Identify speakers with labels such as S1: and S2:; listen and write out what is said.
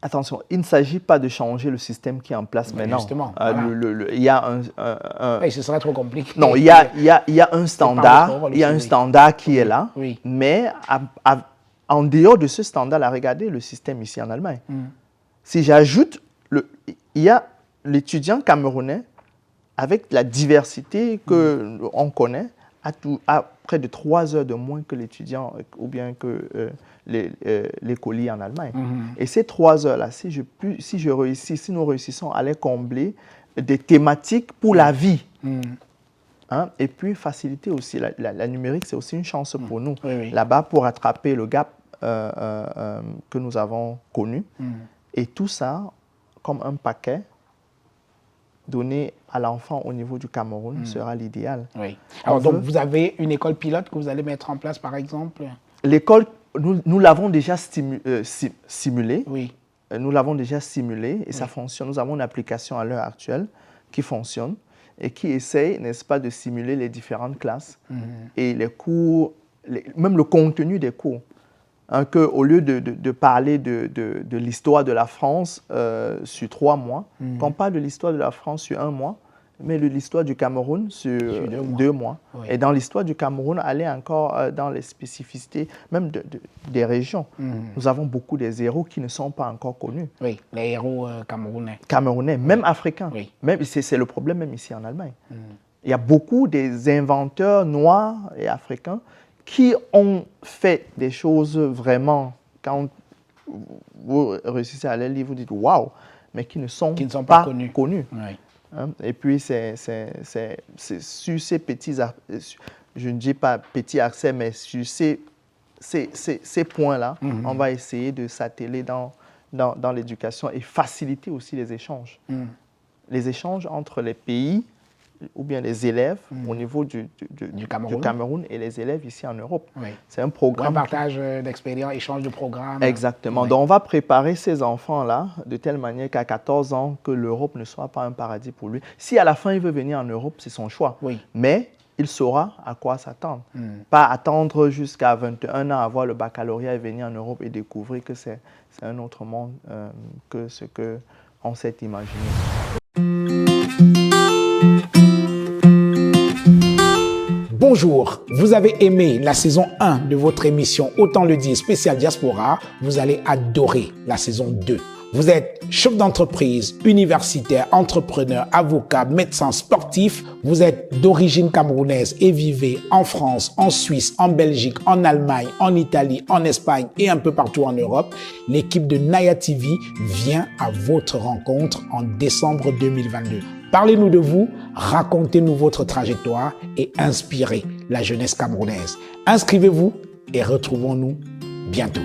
S1: attention, il ne s'agit pas de changer le système qui est en place maintenant.
S2: Justement,
S1: il y a
S2: oui, ce serait trop compliqué.
S1: Non, il y a un standard qui est là,
S2: oui.
S1: mais en dehors de ce standard, regardez le système ici en Allemagne. Si j'ajoute, il y a l'étudiant camerounais avec la diversité qu'on connaît, à près de 3 heures de moins que l'étudiant ou bien que l'écolier en Allemagne. Et ces 3 heures-là, si nous réussissons à les combler des thématiques pour la vie, hein, et puis faciliter aussi, la numérique, c'est aussi une chance pour nous, là-bas, pour rattraper le gap que nous avons connu. Et tout ça, comme un paquet, donné à l'enfant au niveau du Cameroun sera l'idéal.
S2: Oui. Alors, donc, vous avez une école pilote que vous allez mettre en place, par exemple?
S1: L'école, nous l'avons déjà simulée.
S2: Oui.
S1: Nous l'avons déjà simulée et ça fonctionne. Nous avons une application à l'heure actuelle qui fonctionne et qui essaye, n'est-ce pas, de simuler les différentes classes et les cours, même le contenu des cours. Hein, qu'au lieu de parler de l'histoire de la France sur 3 mois, qu'on parle de l'histoire de la France sur 1 mois, mais de l'histoire du Cameroun sur 2 mois. Oui. Et dans l'histoire du Cameroun, aller encore dans les spécificités même des régions. Nous avons beaucoup des héros qui ne sont pas encore connus.
S2: Oui, les héros camerounais.
S1: Camerounais, même africains. Oui. C'est le problème même ici en Allemagne. Il y a beaucoup des inventeurs noirs et africains qui ont fait des choses vraiment, quand vous réussissez à les lire, vous dites « waouh », mais qui ne sont pas connus. Oui. Hein? Et puis, c'est sur ces petits, je ne dis pas petits accès, mais sur ces points-là, on va essayer de s'atteler dans l'éducation et faciliter aussi les échanges. Les échanges entre les pays ou bien les élèves au niveau du Cameroun et les élèves ici en Europe. Oui. C'est un programme.
S2: Un partage d'expérience, échange de programmes.
S1: Exactement. Oui. Donc, on va préparer ces enfants-là de telle manière qu'à 14 ans, que l'Europe ne soit pas un paradis pour lui. Si à la fin, il veut venir en Europe, c'est son choix. Oui. Mais il saura à quoi s'attendre. Pas attendre jusqu'à 21 ans, avoir le baccalauréat et venir en Europe et découvrir que c'est un autre monde que ce qu'on s'est imaginé.
S2: Bonjour, vous avez aimé la saison 1 de votre émission Autant le dire spécial Diaspora, vous allez adorer la saison 2. Vous êtes chef d'entreprise, universitaire, entrepreneur, avocat, médecin, sportif, vous êtes d'origine camerounaise et vivez en France, en Suisse, en Belgique, en Allemagne, en Italie, en Espagne et un peu partout en Europe. L'équipe de Naya TV vient à votre rencontre en décembre 2022. Parlez-nous de vous, racontez-nous votre trajectoire et inspirez la jeunesse camerounaise. Inscrivez-vous et retrouvons-nous bientôt.